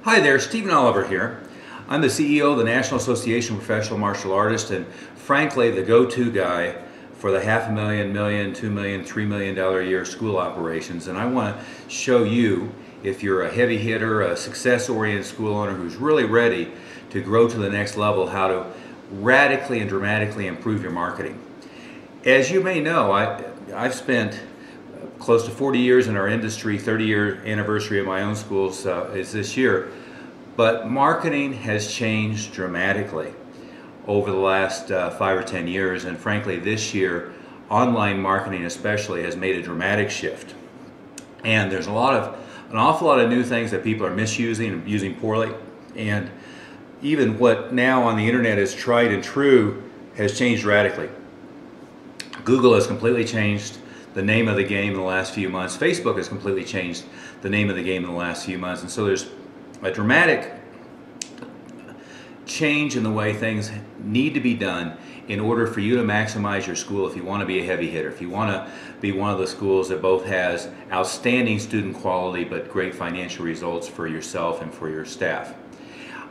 Hi there, Stephen Oliver here. I'm the CEO of the National Association of Professional Martial Artists and frankly the go-to guy for the $500,000, million, $2 million, $3 million a year school operations. And I want to show you, if you're a heavy hitter, a success-oriented school owner who's really ready to grow to the next level, how to radically and dramatically improve your marketing. As you may know, I've spent close to 40 years in our industry. 30-year anniversary of my own schools is this year. But marketing has changed dramatically over the last 5 or 10 years, and frankly this year online marketing especially has made a dramatic shift. And there's an awful lot of new things that people are misusing and using poorly, and even what now on the internet is tried and true has changed radically. Google has completely changed the name of the game in the last few months. Facebook has completely changed the name of the game in the last few months. And so there's a dramatic change in the way things need to be done in order for you to maximize your school if you want to be a heavy hitter, if you want to be one of the schools that both has outstanding student quality but great financial results for yourself and for your staff.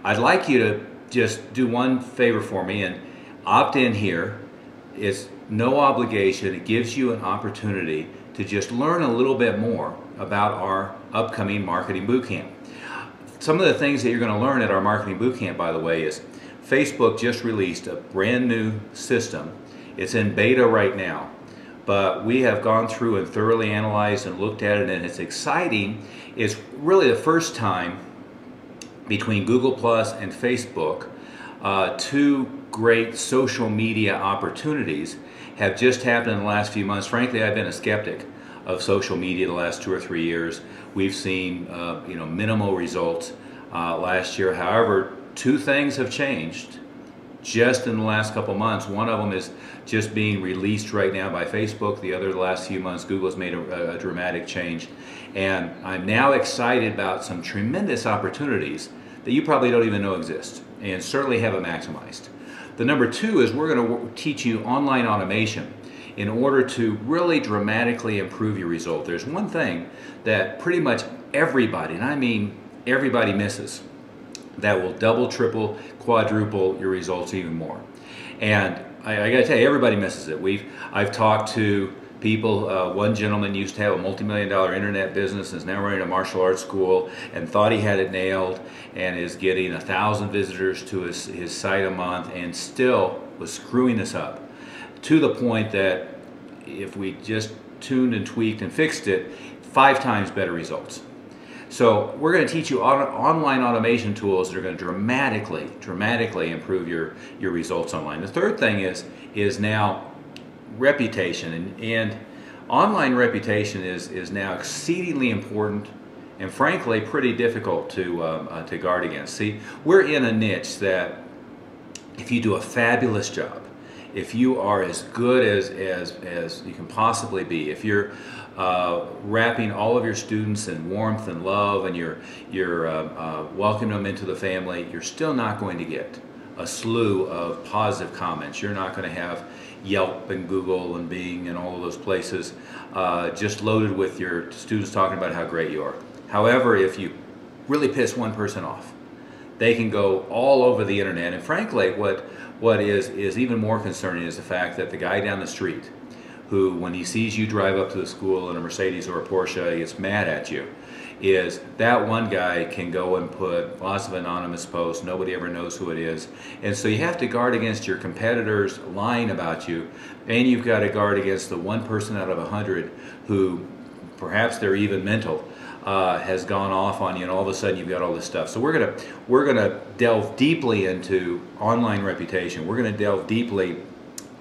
I'd like you to just do one favor for me and opt in here. It's no obligation. It gives you an opportunity to just learn a little bit more about our upcoming marketing bootcamp. Some of the things that you're going to learn at our marketing bootcamp, by the way, is Facebook just released a brand new system. It's in beta right now, but we have gone through and thoroughly analyzed and looked at it, and it's exciting. It's really the first time between Google Plus and Facebook, two great social media opportunities have just happened in the last few months. Frankly, I've been a skeptic of social media the last 2 or 3 years. We've seen minimal results last year. However, two things have changed just in the last couple months. One of them is just being released right now by Facebook. The other, the last few months, Google has made a dramatic change. And I'm now excited about some tremendous opportunities that you probably don't even know exist and certainly haven't maximized. The number two is we're going to teach you online automation in order to really dramatically improve your result. There's one thing that pretty much everybody, and I mean everybody, misses that will double, triple, quadruple your results even more. And I got to tell you, everybody misses it. I've talked to people. One gentleman used to have a multi-million-dollar internet business and is now running a martial arts school and thought he had it nailed and is getting 1,000 visitors to his site a month and still was screwing this up to the point that if we just tuned and tweaked and fixed it, 5 times better results. So we're going to teach you online automation tools that are going to dramatically improve your results online. The third thing is now reputation, and online reputation is now exceedingly important and frankly pretty difficult to guard against. See, we're in a niche that if you do a fabulous job, if you are as good as you can possibly be, if you're wrapping all of your students in warmth and love and you're welcoming them into the family, you're still not going to get a slew of positive comments. You're not going to have Yelp and Google and Bing and all of those places just loaded with your students talking about how great you are. However, if you really piss one person off, they can go all over the internet. And frankly, what is even more concerning is the fact that the guy down the street who, when he sees you drive up to the school in a Mercedes or a Porsche, he gets mad at you, is that one guy can go and put lots of anonymous posts. Nobody ever knows who it is. And so you have to guard against your competitors lying about you, and you've got to guard against the 1 person out of 100 who, perhaps they're even mental, has gone off on you, and all of a sudden you've got all this stuff. So we're gonna delve deeply into online reputation. We're gonna delve deeply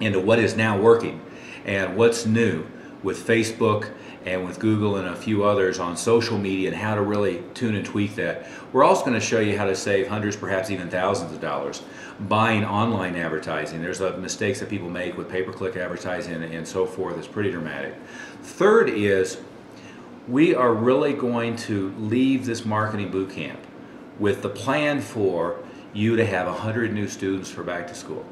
into what is now working and what's new with Facebook and with Google and a few others on social media and how to really tune and tweak that. We're also going to show you how to save hundreds, perhaps even thousands of dollars buying online advertising. There's mistakes that people make with pay-per-click advertising and so forth. It's pretty dramatic. Third is we are really going to leave this marketing boot camp with the plan for you to have 100 new students for back to school.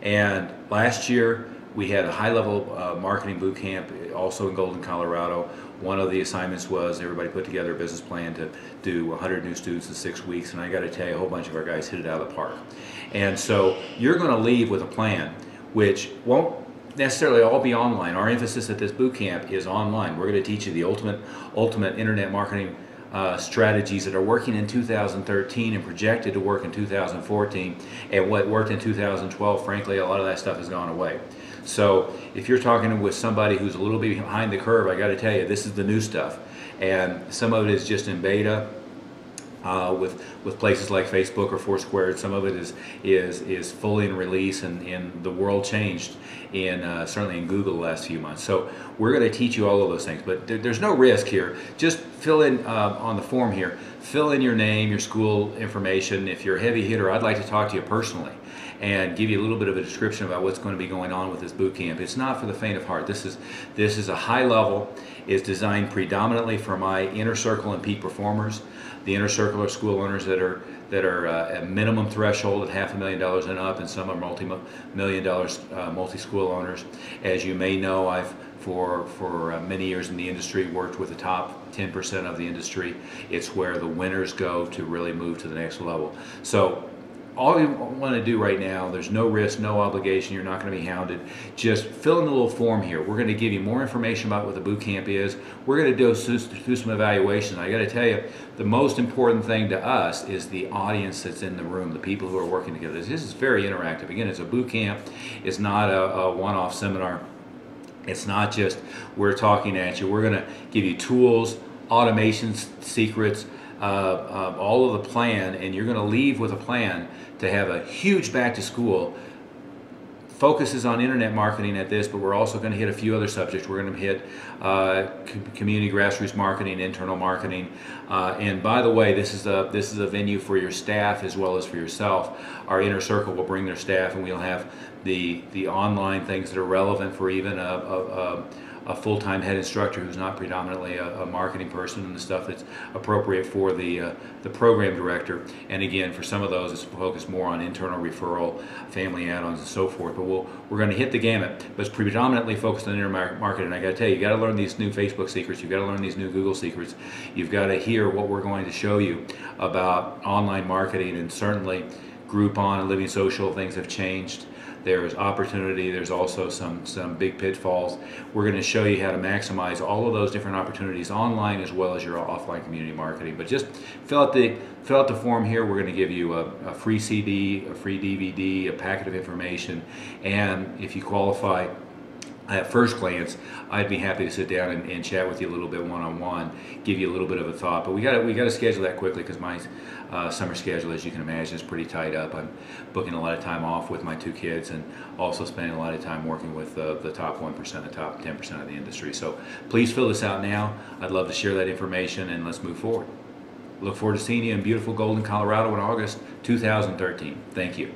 And last year we had a high-level marketing boot camp also in Golden, Colorado. One of the assignments was everybody put together a business plan to do 100 new students in 6 weeks, and I got to tell you, a whole bunch of our guys hit it out of the park. And so you're going to leave with a plan which won't necessarily all be online. Our emphasis at this boot camp is online. We're going to teach you the ultimate internet marketing strategies that are working in 2013 and projected to work in 2014, and what worked in 2012, frankly, a lot of that stuff has gone away. So if you're talking with somebody who's a little bit behind the curve, I got to tell you, this is the new stuff, and some of it is just in beta with places like Facebook or Foursquare. Some of it is fully in release, and the world changed in certainly in Google the last few months. So we're going to teach you all of those things, but there's no risk here. Just fill in on the form here, fill in your name, your school information. If you're a heavy hitter, I'd like to talk to you personally and give you a little bit of a description about what's going to be going on with this boot camp. It's not for the faint of heart. This is a high level. It's designed predominantly for my inner circle and peak performers. The inner circle are school owners that are a minimum threshold at $500,000 and up, and some are multi-million-dollar multi-school owners. As you may know, I've for many years in the industry worked with the top 10% of the industry. It's where the winners go to really move to the next level. So all you want to do right now, there's no risk, no obligation, you're not going to be hounded. Just fill in the little form here. We're going to give you more information about what the boot camp is. We're going to do some evaluations. I got to tell you, the most important thing to us is the audience that's in the room, the people who are working together. This is very interactive. Again, it's a boot camp. It's not a one-off seminar. It's not just we're talking at you. We're going to give you tools, automations, secrets, all of the plan, and you're going to leave with a plan to have a huge back to school. Focuses on internet marketing at this, but we're also going to hit a few other subjects. We're going to hit community grassroots marketing, internal marketing, and by the way, this is a venue for your staff as well as for yourself. Our inner circle will bring their staff, and we'll have the online things that are relevant for even a full-time head instructor who's not predominantly a marketing person, and the stuff that's appropriate for the program director. And again, for some of those, it's focused more on internal referral, family add-ons, and so forth. But we're going to hit the gamut, but it's predominantly focused on internet marketing. I got to tell you, you got to learn these new Facebook secrets. You've got to learn these new Google secrets. You've got to hear what we're going to show you about online marketing, and certainly Groupon and Living Social, things have changed. There's opportunity. There's also some big pitfalls. We're going to show you how to maximize all of those different opportunities online as well as your offline community marketing. But just fill out the form here. We're going to give you a free CD, a free DVD, a packet of information, and if you qualify at first glance, I'd be happy to sit down and chat with you a little bit one-on-one, give you a little bit of a thought. But we got to schedule that quickly, because my summer schedule, as you can imagine, is pretty tied up. I'm booking a lot of time off with my two kids, and also spending a lot of time working with the top 1%, the top 10% of the industry. So please fill this out now. I'd love to share that information, and let's move forward. Look forward to seeing you in beautiful Golden, Colorado in August 2013. Thank you.